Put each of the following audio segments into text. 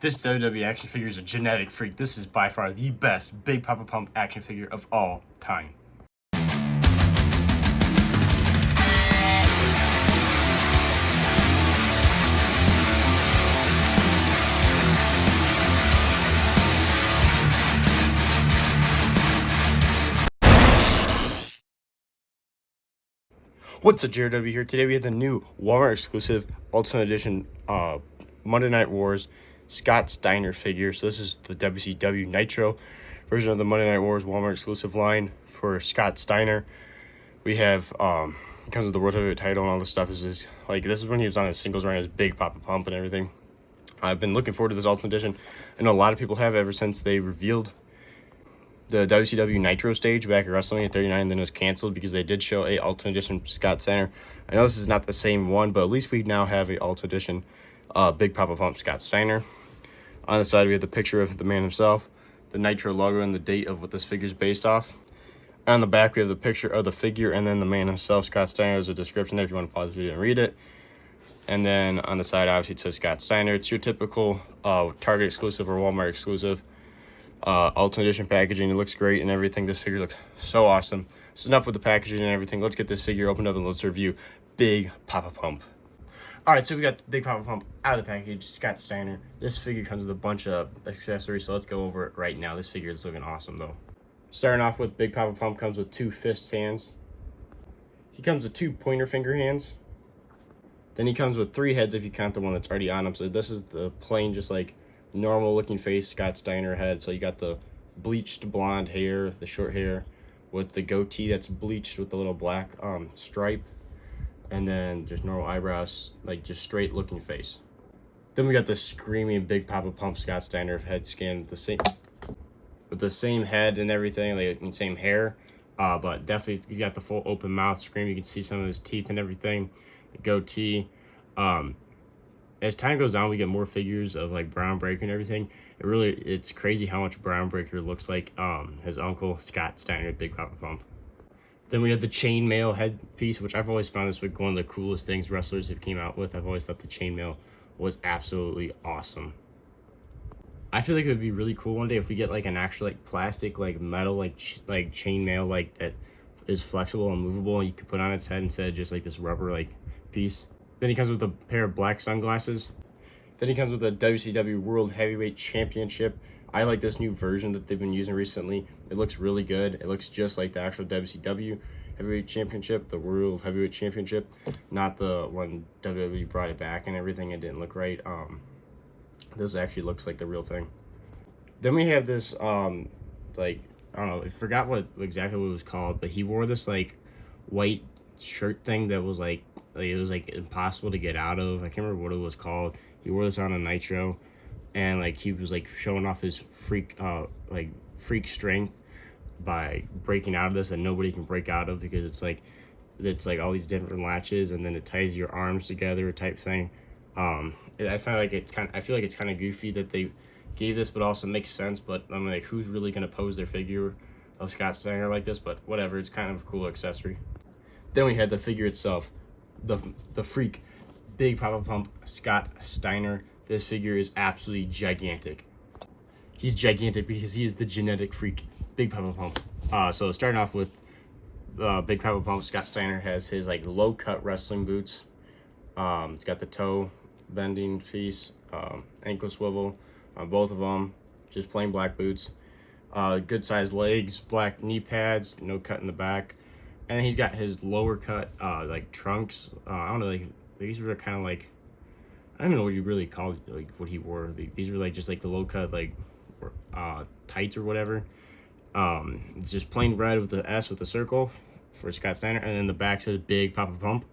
This WWE action figure is a genetic freak. This is by far the best Big Papa Pump action figure of all time. What's up, Jared W here. Today we have the new Walmart exclusive Ultimate Edition Monday Night Wars Scott Steiner figure. So this is the WCW Nitro version of the Monday Night Wars Walmart exclusive line for Scott Steiner. We have it comes with the World Heavyweight title and all this stuff. This is when he was on his singles run, his Big Papa Pump and everything. I've been looking forward to this Ultimate Edition. I know a lot of people have ever since they revealed the WCW Nitro stage back at WrestleMania 39, then it was canceled because they did show a Ultimate Edition Scott Steiner. I know this is not the same one, but at least we now have a Ultimate Edition Big Papa Pump Scott Steiner. On the side, we have the picture of the man himself, the Nitro logo, and the date of what this figure is based off. On the back, we have the picture of the figure and then the man himself, Scott Steiner. There's a description there if you want to pause the video and read it. And then on the side, obviously, it says Scott Steiner. It's your typical Target exclusive or Walmart exclusive Ultimate Edition packaging. It looks great and everything. This figure looks so awesome. So enough with the packaging and everything. Let's get this figure opened up and let's review Big Papa Pump. Alright, so we got Big Papa Pump out of the package, Scott Steiner. This figure comes with a bunch of accessories, so let's go over it right now. This figure is looking awesome though. Starting off with Big Papa Pump comes with 2 fist hands. He comes with 2 pointer finger hands. Then he comes with 3 heads if you count the one that's already on him. So this is the plain, just like normal looking face Scott Steiner head. So you got the bleached blonde hair, the short hair with the goatee that's bleached with the little black stripe, and then just normal eyebrows, like just straight looking face. Then we got the screaming Big Papa Pump Scott Steiner head scan with the same head and everything, like same hair, but definitely he's got the full open mouth scream. You can see some of his teeth and everything, the goatee. As time goes on, we get more figures of like Brown Breaker and everything. It's crazy how much Brown Breaker looks like his uncle Scott Steiner, Big Papa Pump. Then we have the chainmail headpiece, which I've always found this like one of the coolest things wrestlers have came out with. I've always thought the chainmail was absolutely awesome. I feel like it would be really cool one day if we get like an actual like plastic like metal like chainmail like that is flexible and movable and you could put on its head instead of just like this rubber like piece. Then he comes with a pair of black sunglasses. Then he comes with a WCW World Heavyweight Championship. I like this new version that they've been using recently. It looks really good. It looks just like the actual WCW Heavyweight Championship, the World Heavyweight Championship, not the one WWE brought it back and everything. It didn't look right. This actually looks like the real thing. Then we have this like, I don't know, I forgot exactly what it was called, but he wore this like white shirt thing that was like it was like impossible to get out of. I can't remember what it was called. He wore this on a Nitro, and like he was like showing off his freak strength by breaking out of this, and nobody can break out of, because it's like all these different latches, and then it ties your arms together type thing. I feel like it's kind of goofy that they gave this, but also makes sense. But I'm like, who's really gonna pose their figure of Scott Steiner like this? But whatever, it's kind of a cool accessory. Then we had the figure itself, the freak Big Papa Pump Scott Steiner. This figure is absolutely gigantic. He's gigantic because he is the genetic freak Big Papa Pump. So starting off with Big Papa Pump Scott Steiner has his like low cut wrestling boots. It's got the toe bending piece, ankle swivel on both of them, just plain black boots. Good sized legs, black knee pads, no cut in the back. And then he's got his lower cut like trunks. I don't know, like these were kind of like, I don't know what you really call like what he wore. These were like just like the low cut like tights or whatever. It's just plain red with the S with the circle for Scott Steiner, and then the back says Big Papa Pump.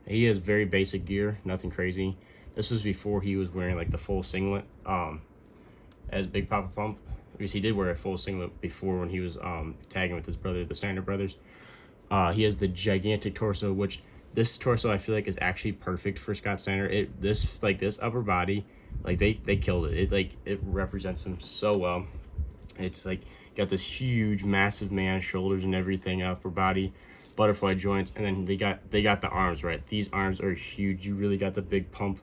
He has very basic gear, nothing crazy. This was before he was wearing like the full singlet as Big Papa Pump, because he did wear a full singlet before when he was tagging with his brother, the Steiner brothers. He has the gigantic torso, which this torso I feel like is actually perfect for Scott Steiner. This upper body, like they killed it. It represents him so well. It's like got this huge, massive man, shoulders and everything, upper body, butterfly joints, and then they got the arms right. These arms are huge. You really got the big pump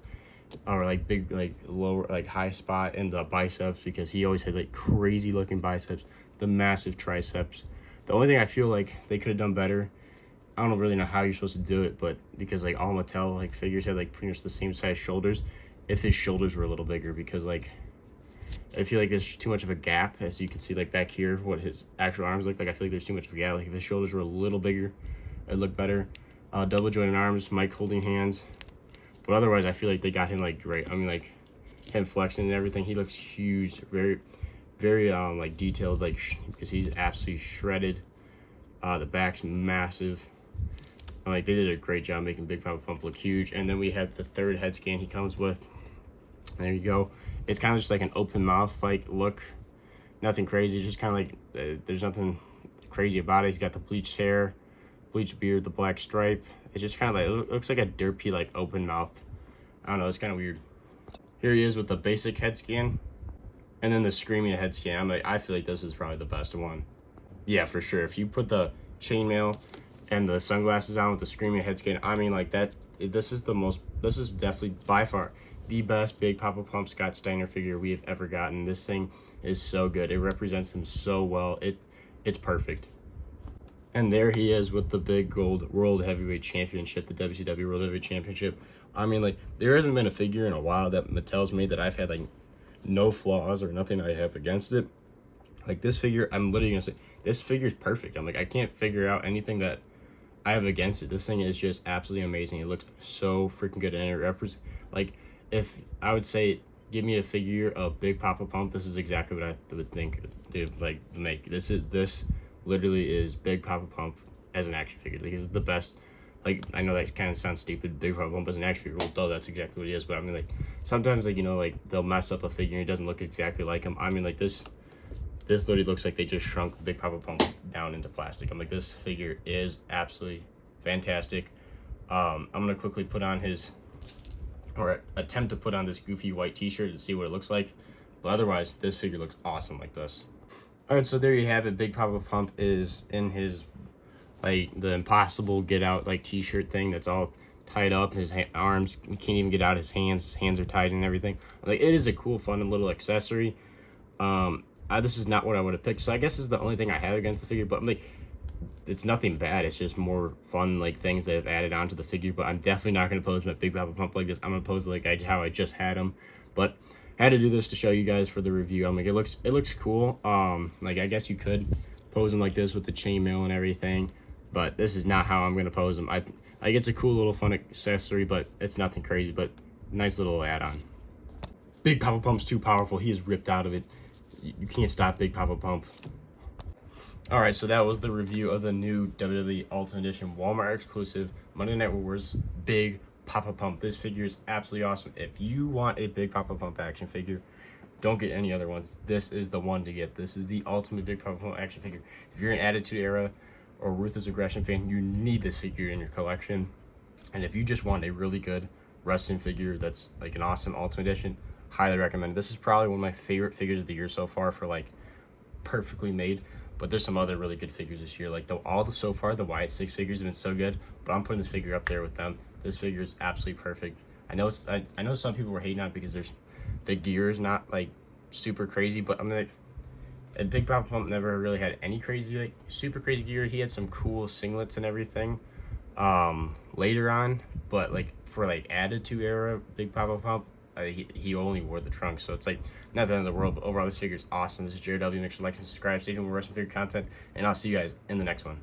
or like big, like lower, like high spot in the biceps, because he always had like crazy looking biceps, the massive triceps. The only thing I feel like they could have done better, I don't really know how you're supposed to do it, but because like all Mattel like figures had like pretty much the same size shoulders, if his shoulders were a little bigger, because like I feel like there's too much of a gap, as you can see like back here what his actual arms look like. I feel like there's too much of a gap. Like if his shoulders were a little bigger, it'd look better. Double jointed arms, Mike holding hands, but otherwise I feel like they got him like great. I mean, like him flexing and everything, he looks huge, very like detailed, like because he's absolutely shredded. The back's massive. Like they did a great job making Big Papa Pump look huge. And then we have the third head scan he comes with. There you go. It's kind of just like an open mouth like look, nothing crazy. It's just kind of like there's nothing crazy about it. He's got the bleached hair, bleached beard, the black stripe. It's just kind of like, it looks like a derpy like open mouth. I don't know, it's kind of weird. Here he is with the basic head scan, and then the screaming head scan. I feel like this is probably the best one. Yeah, for sure. If you put the chainmail and the sunglasses on with the screaming head scan, I mean, like that. This is definitely by far the best Big Papa Pump Scott Steiner figure we have ever gotten. This thing is so good. It represents him so well. It's perfect. And there he is with the big gold World Heavyweight Championship, the WCW World Heavyweight Championship. I mean, like, there hasn't been a figure in a while that Mattel's made that I've had, like, no flaws or nothing I have against it. Like, this figure, I'm literally going to say, this figure is perfect. I'm like, I can't figure out anything that I have against it. This thing is just absolutely amazing. It looks so freaking good. And it represents, like, if I would say, give me a figure of Big Papa Pump, this is exactly what I would think to, like, make. This literally is Big Papa Pump as an action figure. Like, it's the best. Like, I know that kind of sounds stupid, Big Papa Pump as an action figure. Well, duh, that's exactly what it is. But I mean, like, sometimes, like, you know, like, they'll mess up a figure and it doesn't look exactly like him. I mean, like, this literally looks like they just shrunk Big Papa Pump down into plastic. I'm like, this figure is absolutely fantastic. I'm gonna quickly put on his, or attempt to put on this goofy white t-shirt to see what it looks like. But otherwise, this figure looks awesome like this. Alright, so there you have it. Big Papa Pump is in his, like, the impossible get out, like, t-shirt thing that's all tied up. His arms, he can't even get out his hands are tied and everything. Like, it is a cool, fun little accessory. This is not what I would have picked, so I guess this is the only thing I have against the figure. But I'm like, it's nothing bad. It's just more fun, like, things that have added onto the figure. But I'm definitely not going to pose my Big Papa Pump like this. I'm going to pose it like how I just had him. But I had to do this to show you guys for the review. I'm like, it looks cool. Like, I guess you could pose him like this with the chainmail and everything, but this is not how I'm going to pose him. Like, it's a cool little fun accessory, but it's nothing crazy, but nice little add-on. Big Papa Pump's too powerful. He is ripped out of it. You can't stop Big Papa Pump. Alright, so that was the review of the new WWE Ultimate Edition Walmart exclusive Monday Night Wars Big Papa Pump. This figure is absolutely awesome. If you want a Big Papa Pump action figure, don't get any other ones. This is the one to get. This is the ultimate Big Papa Pump action figure. If you're an Attitude Era or Ruthless Aggression fan, you need this figure in your collection. And if you just want a really good wrestling figure that's like an awesome Ultimate Edition, highly recommend it. This is probably one of my favorite figures of the year so far for, like, perfectly made. But there's some other really good figures this year. Like, so far, the Wyatt 6 figures have been so good, but I'm putting this figure up there with them. This figure is absolutely perfect. I know I know some people were hating on it because the gear is not, like, super crazy, but I'm like, and Big Papa Pump never really had any crazy, like, super crazy gear. He had some cool singlets and everything later on, but, like, for, like, Attitude Era Big Papa Pump, he only wore the trunks, so it's like not the end of the world. But overall, this figure is awesome. This is Jared W. Make sure to like and subscribe. Stay tuned for more wrestling figure content, and I'll see you guys in the next one.